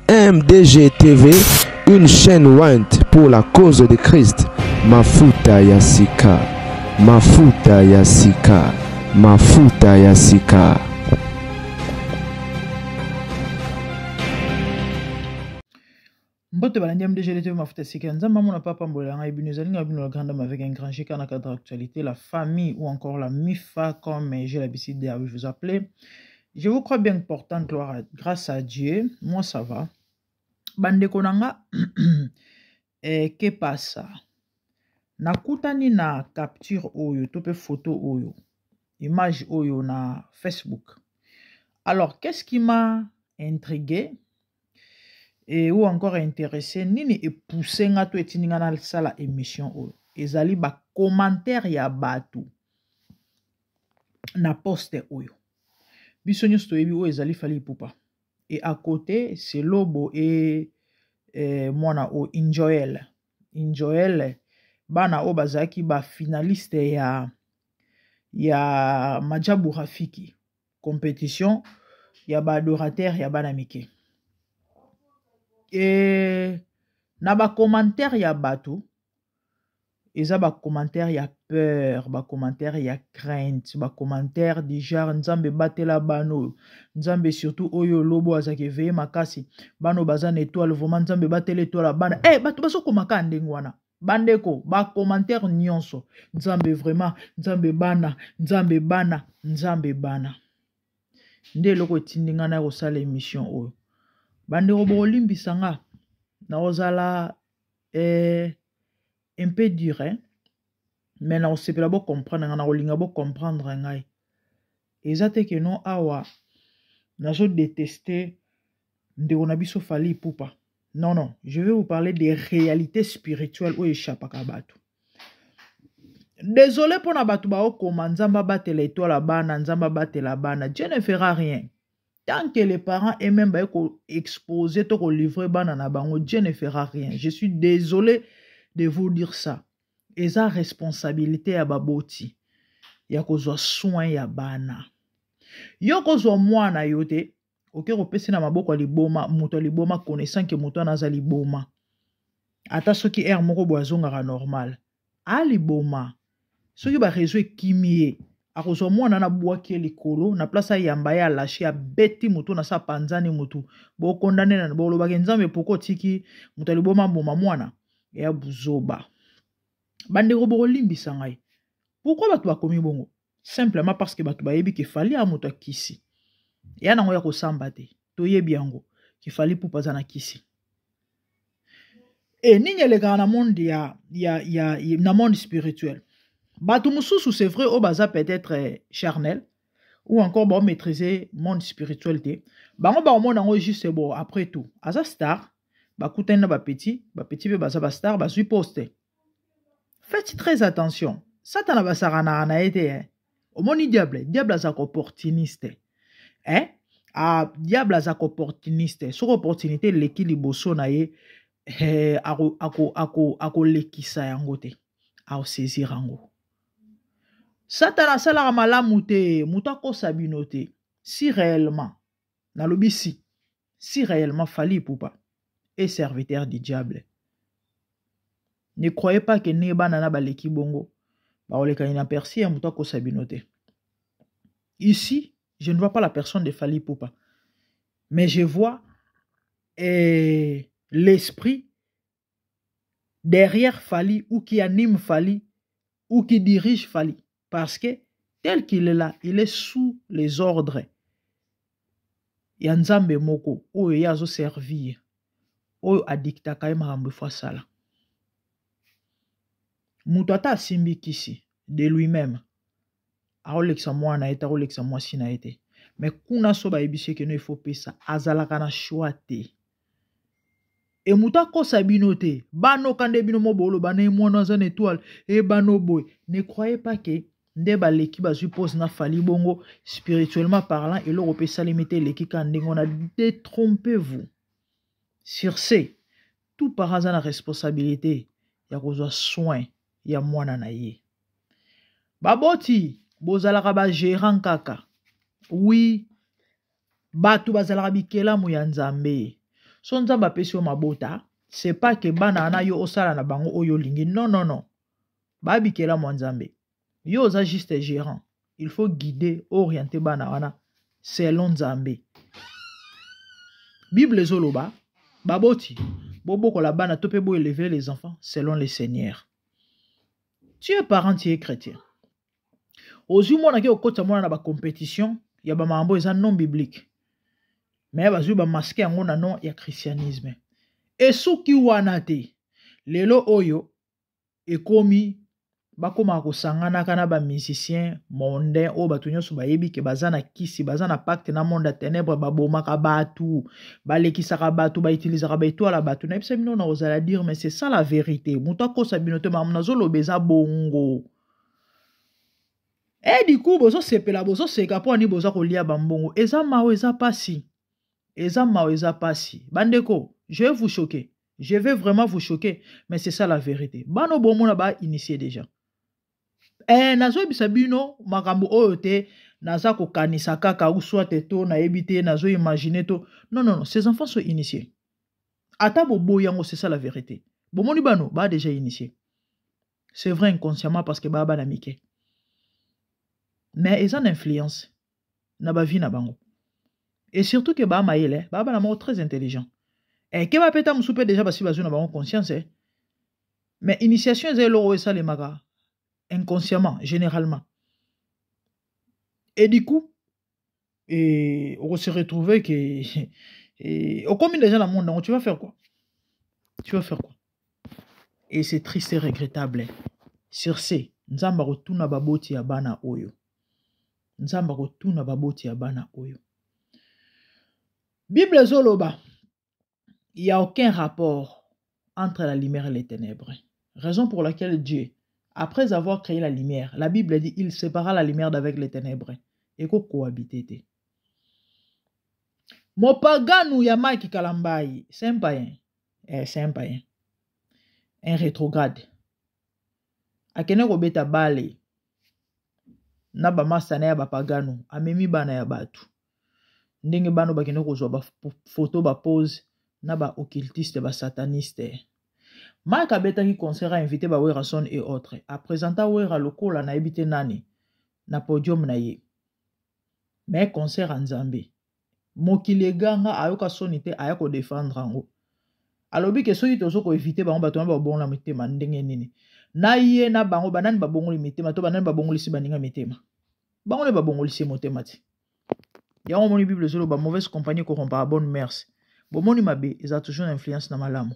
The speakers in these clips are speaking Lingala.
MDG TV, une chaîne Went pour la cause de Christ. Mafuta Yasika, Mafuta Yasika, Mafuta Yasika. Mbote balandi MDG TV Mafuta Yasika. Nzamba mona papa mbola ngai bino zali ngabino la grande avec un grand chèque dans la cadre actualité, la famille ou encore la MIFA comme j'ai l'habitude de vous appeler. Je vous crois bien important, grâce à Dieu, moi ça va. Bande konanga, que passe? Nakutani na capture oyo, tope photo oyo, image oyo na Facebook. Alors, qu'est-ce qui m'a intrigué et ou encore intéressé, nini e poussé nga to etini nga na sala émission oyo. Ezali ba commentaire ya batu na poste oyo. Biso nyonso toyebi oyo ezali Fally Ipupa. Et à côté, c'est Lobo et mwana o Injoel. Injoel, bana o bazaki ba finaliste ya Majabu Rafiki. Compétition, ya ba adorateur, ya bana mike. Et na ba commentaire ya bato, eza ba commentaire ya peur, ba commentaire ya crainte, ba commentaire du genre nzambe batela bano, nzambe surtout oyo Lobo azaki veye makasi, bano bazana étoile, vraiment nzambe batela étoile bana. Bato baso komaka ndenge wana. Bandeko, ba commentaire nyonso, nzambe vraiment, nzambe bana, nzambe bana, nzambe bana. Nde loko tindinga na kosala émission oyo. Bandeko bo limbisa nga na ozala un peu dur, hein? Mais na osepela bo comprendre, na olinga bo comprendre ngai. Ezate ke non awa na zo détester ndeko na biso Fally Ipupa. Non, non, je vais vous parler des réalités spirituelles où échappe à bato. Désolé pour na bato ba okoma nzamba batela étoile bana, nzamba batela bana. Dieu ne fera rien. Tant que les parents et même ba exposer to ko livrer bana na bango, Dieu ne fera rien. Je suis désolé de vous dire ça. Et sa responsabilité ya baboti. Ya kozwa soin ya bana. Yo kozwa mwana yote. Ok, repesi na maboko liboma, muto liboma connaissant que muto naza liboma. Ata soki air moko boazongaka normal. A liboma. Soki ba réseau kimie. Akozwa mwana na bwaki likolo na place yamba ya lâché ya beti muto na sa panzani mutu. Bo condamné na bo lobaka nzambe poko tiki muto liboma mboma mwana ya buzoba. Bandeko bo limbisa ngai. Pourquoi batu bakomi bongo? Simplement parce que batu bayebi ke Fally a muto kisi. Ya nango ya kosamba te. Toyebi yango ki Fally Ipupa za na kisi. Et nini eleka na monde na monde spirituel. Batu mususu c'est vrai o baza peut-être charnel ou encore ba maîtriser monde spirituel te. Bango ba omona ngo juste bon après tout. Aza star, ba kutena ba petit pe baza ba star ba sui poste. Faites très attention. Satan ba sarana na été hein. Omoni diable azako opportuniste. Hein? Diable azako opportuniste. Sur opportunité leki liboso na ye ako lekisa yango te. A saisir yango. Satan asala malamu te, mutako sabino te. Si réellement, na lobi si réellement Fally Ipupa est serviteur du diable. Ne croyez pas que neba nana baleki bongo. Ba oleka inaperçu ya mutako sabino te. Ici, je ne vois pas la personne de Fally Ipupa. Mais je vois l'esprit derrière Fally ou qui anime Fally ou qui dirige Fally. Parce que tel qu'il est là, il est sous les ordres. Ya nzambe moko oyo yazo servir. Oyo adikta kaye makambo fwa sala. Mutu ata simbi kisi de lui-même. Aoleksa mwana ete aoleksa mwasi na ete. Mais kuna so ba ebise que no il faut pesa azalaka na choix te. Et muta kosa bino te. Bano kande bino mobolo bana mwana zan étoile et bano boy. Ne croyez pas que ndeba leki bazui pose na fali bongo spirituellement parlant et l'europe salimité leki kande on a détrompez-vous. Sur ce, tout parent a la responsabilité ya kozwa soin ya mwana na ye. Baboti bozalaka ba gérant kaka. Oui, batu bazalaka bikelamu ya nzambe. So nzamba pesi yo mabota, c'est pas que bana na yo osala na bango oyo lingi. Non, non, non. Ba bikelamu nzambe. Yo oza juste gérant. Il faut guider, orienter bana wana selon nzambe. Bible zoloba, baboti, bobo la bana tope bo élever les enfants selon le Seigneur. Tu es parent, tu es chrétien. Ozu mona ke okota mona na ba compétition, ya ba mambo eza non biblique. Mais bazu ba masquer yango na non ya christianisme. Et soki wana te, lelo oyo ekomi bakoma kosangana kana ba musicien mondain o batu nyonso bayebi ke bazana kisi bazana pacte na monde ténèbres babomaka batu balekisaka batu ba utilisaka ba étoile batu na bisa bino na ozala dire mais c'est ça la vérité. Muta kosa bino te mamna zolo beza bongo. Et du coup bozo sepela bozo seka po ani bozo kolia bambongo eza mawe eza pasi. Eza mawe eza pasi. Bandeko, je vais vous choquer. Je vais vraiment vous choquer, mais c'est ça la vérité. Bano bomo na ba initié déjà. Nazo bisabino makambo oyo te naza ko kanisa kaka ou soit to na ebité nazo imaginer to. Non non non, ces enfants sont initiés. Ata bobo yango c'est ça la vérité. Bomoni bano ba déjà initié. C'est vrai inconsciemment parce que baba na mike. Mais ils ont influence na ba vie na bango. Et surtout que ba maïle, baba na mo très intelligent. Et que ba peta musupe déjà basi bazo na bango conscience. Mais initiation c'est l'oro et ça les maga. Inconsciemment, généralement. Et du coup, on se retrouve que... au combien de gens dans le monde, tu vas faire quoi? Tu vas faire quoi? Et c'est triste et regrettable. Sur ce, nzamba rotuna baboti ya bana oyo. Nzamba rotuna baboti ya bana oyo. Bible zoloba, il n'y a aucun rapport entre la lumière et les ténèbres. Raison pour laquelle Dieu, après avoir créé la lumière, la Bible dit il sépara la lumière d'avec les ténèbres et qu'on cohabite. Mopaganu yamaki kalambai, c'est un païen. C'est un païen. Un rétrograde. Akene robeta bale. Naba masana ya bapaganu. Amemi bana ya batu. Ndenge bano bakene kozwa ba photo ba pose. Naba occultiste ba sataniste. Mike Abeta qui concert a invité ba Werason et autres a présenté Wera lokola na ebité nani na podium na ye. Mais concert en Zambie. Mokile ganga ayoka sonité ayako défendre ango. Alobi ke soki tozo ko éviter bango bato ba bon la mitema ndenge nini. Na ye na bango banani ba bongoli mitema to banani ba bongoli si baninga mitema. Bango ne ba bongoli si motema ti. Ya on moni Bible zolo ba mauvaise compagnie corrompra bonne mœurs. Bo moni mabe ils a toujours une influence na malamu.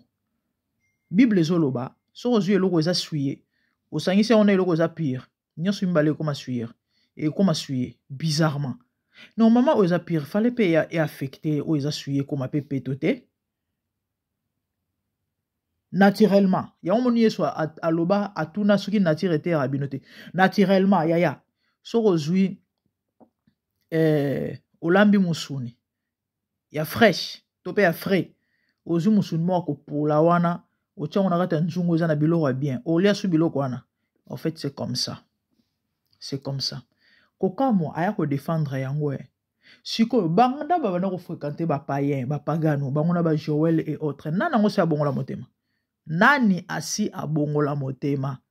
Bible zoloba, so ozui eloko eza suye, osangisi on a eloko eza pire, nyonso mbale koma suye, et koma suye, bizarrement. Normalement, oza pire, fallait payer et affecter, o eza suye koma pe petote. Naturellement, ya on moni so aloba atuna soki nature était rabinote. Naturellement, ya. So ozui olambi musuni. Ya fresh, tope ya frais. Ozui musuni moko pour la wana. En fait, c'est comme ça. C'est comme ça. Kokamo aya ko défendre yango. Siko banganda ba bana ko fréquenter ba païen, ba pagano, bangona ba Joël et autres. Nana ngo se abongola motema. Nani asi abongola motema.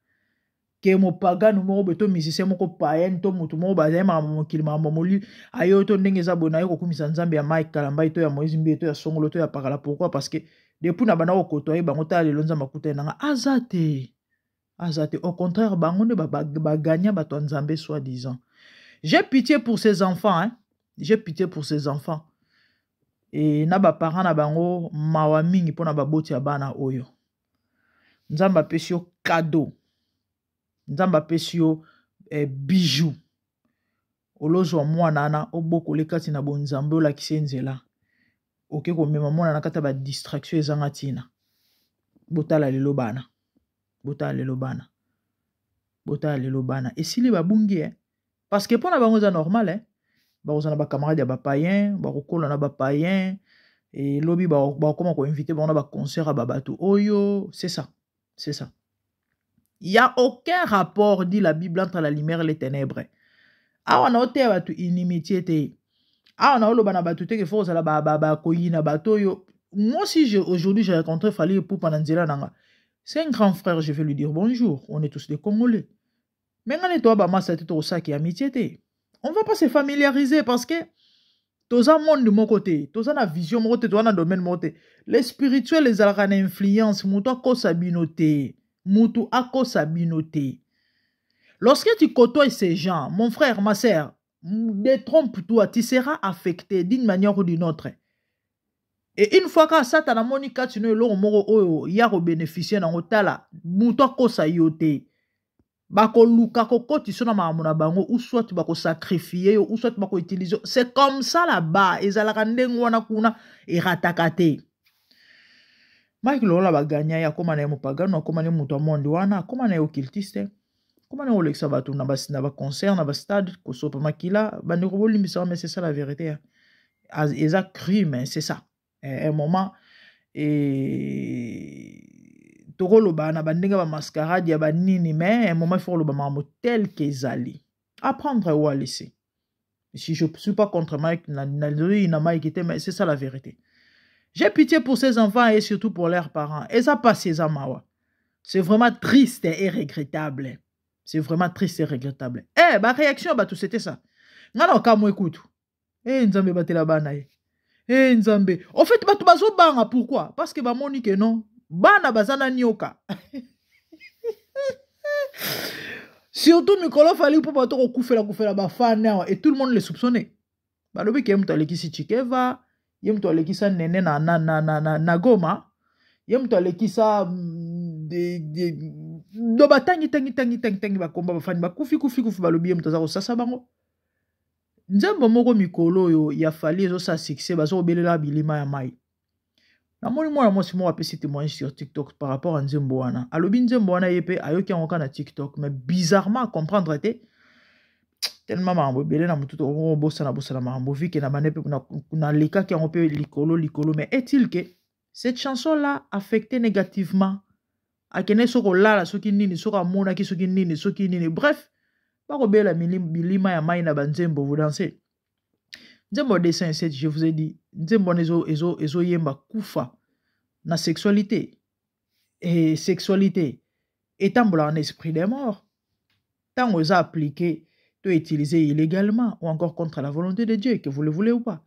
Ke mo pagano mo beto musicien moko païen to mutu mo ba zema mo kilima momoli ayo to ndenge za bona yo ko kumisa nzambe ya Mike Kalamba to ya Moïse Mbeto ya Songolo to ya Pakala. Pourquoi? Parce que depuis na bana okotoye bango ta lelonza makuta nanga azate au contraire bango ne ba gagner bato nzambe soi-disant. J'ai pitié pour ces enfants hein. J'ai pitié pour ces enfants. Et na ba parents na bango mawa mingi pona ba boti ya bana oyo. Nzamba pesio cadeau. Nzamba pesio bijoux. Olozo mwana na oboko lekati na bonzambe ola kisenzela. ok komema mwana na kata ba distraction ezanga tina botala lelo bana botala lelo bana botala lelo bana esili babungi parce que pona bango za normal bakozana ba camarade ya ba païen bakokola na ba païen et lobi bakoma ko inviter bango na ba concert à babato oyo c'est ça il y a aucun rapport dit la Bible entre la lumière et les ténèbres awa na ote batu inimitié te awa na oloba na batu te ke faut sala ba koyina bato yo. Moi si aujourd'hui j'ai rencontré Fally pour Pananzela nanga, c'est un grand frère, je vais lui dire bonjour, on est tous des Congolais. Mais ngane to ba masa te to saki amitié te. On va pas se familiariser parce que toza monde de mon côté, toza na vision mon côté, toza na domaine mon côté. Les spirituels les alaka na influence, mutu akosa binote, mutu akosa binote. Lorsque tu côtoies ces gens, mon frère, ma sœur, détrompe-toi, tu seras affecté d'une manière ou d'une autre. Et une fois que ça, tu as moni katino lo moro oyo ya ko bénéficier na ngotala, mutu akosa yote. Bako luka koko ti sona mamuna bango ou soit bako sacrifier ou soit bako utiliser. C'est comme ça là-bas, ezalaka ndengo wana kuna eratakate. Mike lola ba gagna ya koma na mupagano, koma na mutu monde wana, koma na occultiste. Comment on l'exa batou na ba concert na ba stade ko sopa makila ba ne roboli misera mais c'est ça la vérité. Eza crime, c'est ça. Un moment et tokolo ba na bandinga ba mascarade ya ba nini mais un moment il faut le ba mamo tel qu'ezali. Apprendre ou à laisser. Si je suis pas contre Mike na Mike était mais c'est ça la vérité. J'ai pitié pour ces enfants et surtout pour leurs parents. Et ça passe ces amawa. C'est vraiment triste et regrettable. C'est vraiment triste et regrettable. Ma réaction, tout c'était ça. Non, quand moi écoute. Nzambe batela bana. Nzambe. En fait, batu bazo banga, pourquoi? Parce que moni que non. Bana bazana nyoka. Surtout Mikolo Fally pour bato koufela bafana et tout le monde les soupçonnait. Balobi ke mto aleki si Chikeva, mto aleki sa nene na Goma, mto aleki sa do batangi bakomba bafani bakufi balobi mto za kosasa bango. Nzembo moko mikolo yo ya Fally ezo sa succès bazo belela bilima ya mai. Na moni mwana mwasi mo apesi témoignage sur TikTok par rapport à Nzembo wana. Alobi Nzembo wana yepe ayoki angoka na TikTok mais bizarrement à comprendre te tellement mambo belé na mututo o bossa na mambo vi ke na manepe na leka ki angope likolo mais est-il que cette chanson là affecté négativement akene soko lala soki nini soko mona ki soki nini bref ba ko bela bilima ya mai na banzembo vous dansez. Nzembo dessin 7 je vous ai dit Nzembo ezo yemba kufa na sexualité et sexualité étambola en esprit des morts tant on a appliqué to utiliser illégalement ou encore contre la volonté de Dieu que vous le voulez ou pas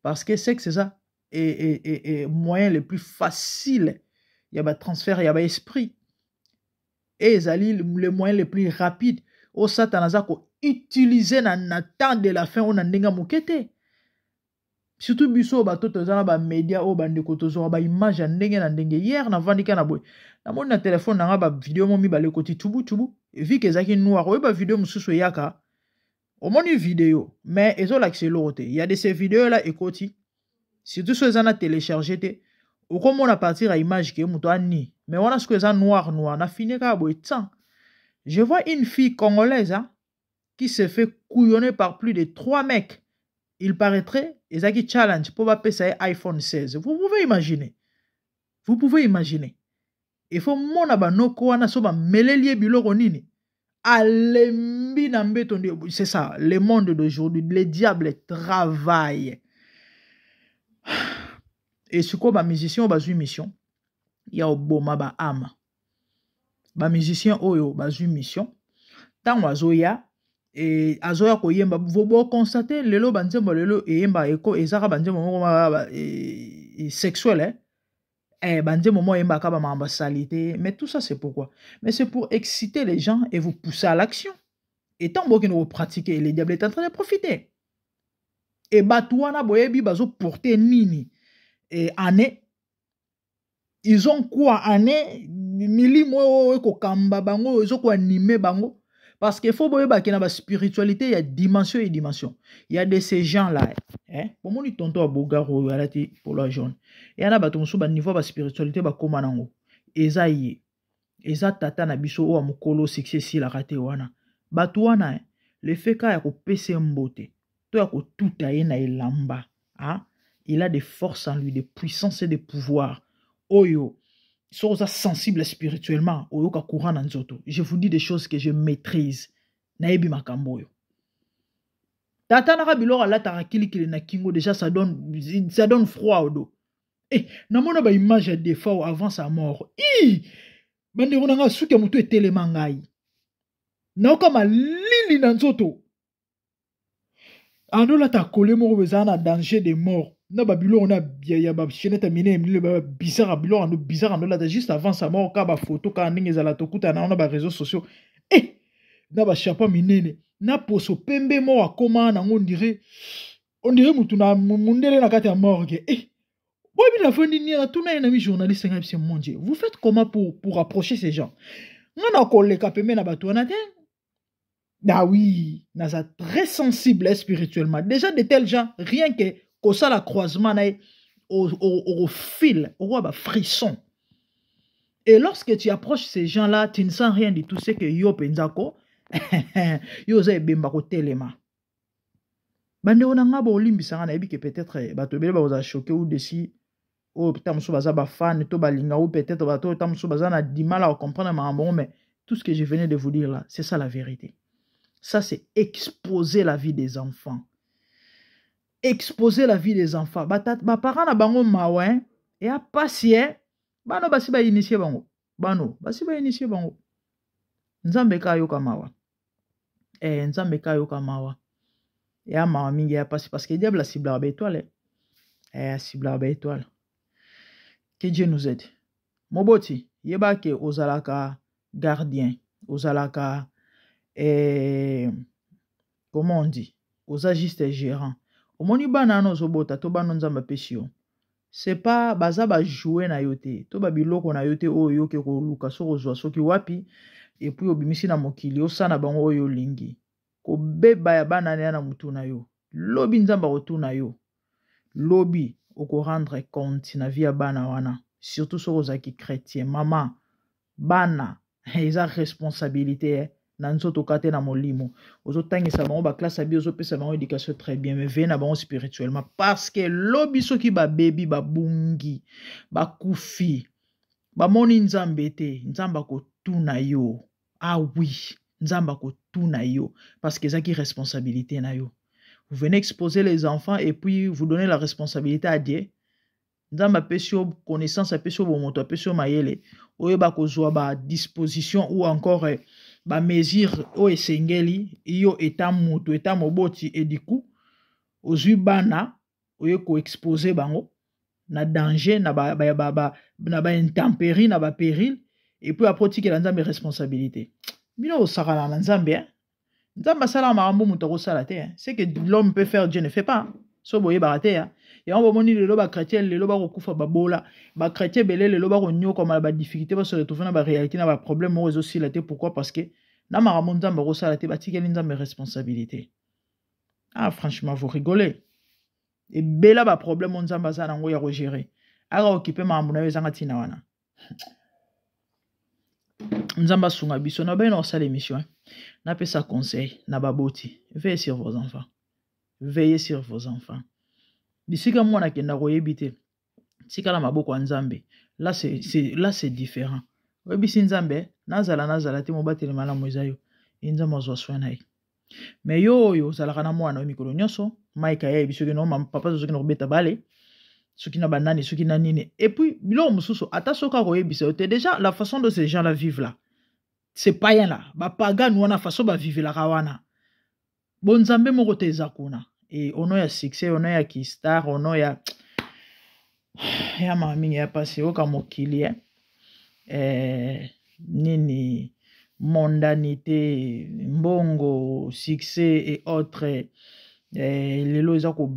parce que sexe c'est ça et moyen le plus facile il y a transfert il y a esprit et zali le moyen le plus rapide au satanaza ko utiliser na temps de la fin on a ndenga mokete surtout biso bato tozana ba média o bande ko tozora ba image ndenge na ndenge hier na vandika na boy na moni na téléphone na ba vidéo momi ba le koti tubu vu que zaki noir o ba vidéo mususu yaka o moni vidéo mais ezo l'accéléré il y a de ces vidéos là ekoti surtout ceux zana télécharger te o comme on a partir à image que muto ani mais on a ce que ça noir na fini ka boy tant je vois une fille congolaise qui se fait couillonner par plus de 3 mecs. Il paraîtrait, Ezaki challenge pour passer iPhone 16. Vous pouvez imaginer. Il faut mon abanoko wana soba melelie biloko nini. Alembi na mbeto c'est ça, le monde d'aujourd'hui, les diables travaillent. Et ce quoi ba musicien bazu mission, il y a oboma ba âme. Ba musicien oyo bazu mission. Tant wazoya et azoya ko yemba vous constater lelo banzembo lelo e yemba eko ezaka banzembo moko sexuel banzembo mo yemba ka ba mamba salité mais tout ça c'est pourquoi mais c'est pour exciter les gens et vous pousser à l'action et tant que vous pratiquez les diables est en train de profiter et batouana boyebi bazo porter nini et année ils ont quoi année milimo ko kamba bango ils ont ko animer bango Parce qu'il faut voir qu'il y a une spiritualité, il y a dimension et dimension. Il y a de ces gens-là. Pour moi, tonton à Bogaro, pour la jaune. Il y en a un niveau de spiritualité, comme on Ezaïe. Eza tata na biso o amukolo succès si la raté wana. Batuana, le fait qu'il y a pese mbote. To ya ko tuta ye na elamba. Il a des forces en lui, des puissances et des pouvoirs. Oyo. Ils sont sensibles spirituellement. Oyo ka courant na nzoto. Je vous dis des choses que je maîtrise. Naebi makambo yo. Tata na bilora la tarakili kili na kingo déjà ça donne froid au dos. Namona ba image des fois avant sa mort. Bande ronanga suki ya mutu etelema ngai. Naoka malili na nzoto. Andola ta kole moko bezana danger de mort. Na babilo on a ya ba cheneta mine le bizarre babilo ando bizarre andola juste avant sa mort ka ba photo ka ndenge za la tokuta na on a ba réseaux sociaux. Na ba chapa minene. Na poso pembe mo akoma na on dirait mutu na mundele na kati ya morgue. Vous faites comment pour approcher ces gens? Ah oui, nous sommes très sensibles spirituellement. Déjà de tels gens, rien que ça la croisement au fil, au frisson. Et lorsque tu approches ces gens-là, tu ne sens rien du tout. C'est que yo penzako, yo zay bemba ko telema. Bande onanga ba olimbisa na ebi que peut-être bato bele ba oza choqué ou desi. Oh, peut-être que je fan, ou peut-être que a du mal à comprendre mais tout ce que je venais de vous dire là, c'est ça la vérité. Ça, c'est exposer la vie des enfants. Exposer la vie des enfants. Ba parents na bango mawen et a passer bano basi ba initier bango. Bano basi ba initier bango. Nzambe ka yoka mawa. Nzambe ka yoka mawa. Et a mawa mingi ya passer parce que diable a ciblé ba étoile. A ciblé ba étoile. Que Dieu nous aide. Moboti, yeba ke ozalaka gardien, ozalaka comment on dit, oza juste gérant. Omoni banano zobota to banonza pesio. C'est pas baza ba jouer na yote. To ba biloko na yote oyo ke ko luka so ozwa soki wapi et puis obimisi na mokili osana bango oyo lingi. Ko beba ya banane na mutu na yo. Lobi nzamba otuna yo. Lobi oko rendre compte na via bana wana surtout sur aux qui chrétien maman bana ils ont responsabilité na nzoto kate na molimo ozo tangisa bango ba classe abi ozo pesa bango éducation très bien mais vena bango spirituellement parce que lobi soki ba baby ba bungi ba kufi ba moni nzambe te nzamba ko tuna yo ah oui nzamba ko tuna yo parce que ça qui responsabilité na yo. Vous venez exposer les enfants et puis vous donnez la responsabilité à Dieu. Dans ma connaissance, à pesio bomoto, à pesio mayele, ou ba kozwa ba disposition ou encore ba mesure o esengeli, iyo eta mutu, eta moboti et du coup, ozui bana, oye ko exposer bango, na danger, na ba intempérie, na ba péril, et puis après que la nzambe responsabilité. Bino osakala na nzambe, hein? C'est que l'homme peut faire, Dieu ne fait pas. So boye baraté ya. Et on va moni le loba chrétien, le loba kokufa babola, ba chrétien belé le loba konyo comme ba difficulté va se retrouver dans ba réalité na ba problème aux aussi la pourquoi parce que na maramonza ba rosa la té ba tikelinza mes responsabilités. Ah franchement vous rigolez. Et bela ba problème on nzamba za nango ya gérer. Ara occuper mamuna bezanga tina wana. Nzamba sunga biso na ba na osala émission. N'a pas ça conseil, n'a pas boti. Veillez sur vos enfants. Veillez sur vos enfants. D'ici que moi, n'a royebité. Si que la maboko nzambe. Là, c'est différent. Webisi nzambe, nazala, te mobate le mala moisayo. Nzamba zo soinai. Mais yo, zalaka na mwana mikolo nyoso, maika ya biso ke no papa zo ke no beta bale. Soki na banani, soki na nini. Et puis, bilo mususu, ata soka royebisa. Déjà, la façon dont ces gens-là vivent là. C'est païen là. Ba pagan wana façon ba vivre la kawana. Bon nzambe moko te zakuna. Et ono ya succès, ono ya kistar, ono ya mami ya passé oka mokili nini mondanité, mbongo, succès et autres lelo eza ko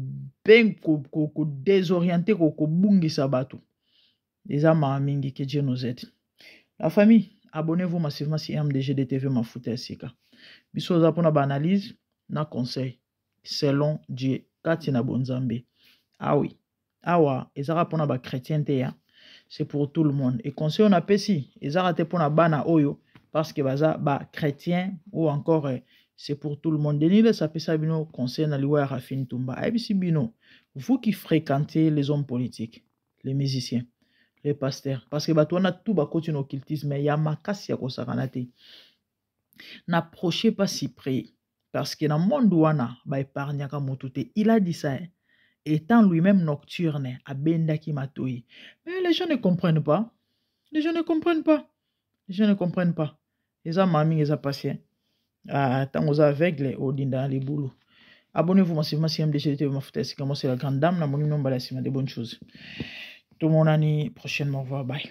ben ko désorienter ko bungisa bato. Eza mami que Dieu nous aide. La famille, abonnez-vous massivement sur MDGD TV Mafuta ya Sika. Biso za pona ba analyse na conseil selon Dieu kati na bonzambe. Ah oui. Awa ezara pona ba chrétien te ya. C'est pour tout le monde. Et conseil on appelle si ezara te pona bana oyo parce que baza ba chrétien ou encore c'est pour tout le monde. Denis le sapesa bino conseil na liwa Rafin Tumba. Abisi bino, vous qui fréquentez les hommes politiques, les musiciens, les pasteurs, parce que batouana tout ba continue occultisme, ya makasi ya kosakanate. N'approchez pas si près, parce que dans le monde wana ba épargnaka motute. Il a dit ça, étant lui-même nocturne, à bendaki matoi. Mais les gens ne comprennent pas. Les gens ne comprennent pas. Les gens ne comprennent pas. Les gens mami, les gens patients. Tant aux aveugles au dinda les boulots. Abonnez-vous massivement si MDG TV Mafuta Yasika. Moi c'est la grande dame, la mon nom de bonnes choses. Tout mon année prochainement, au revoir, bye.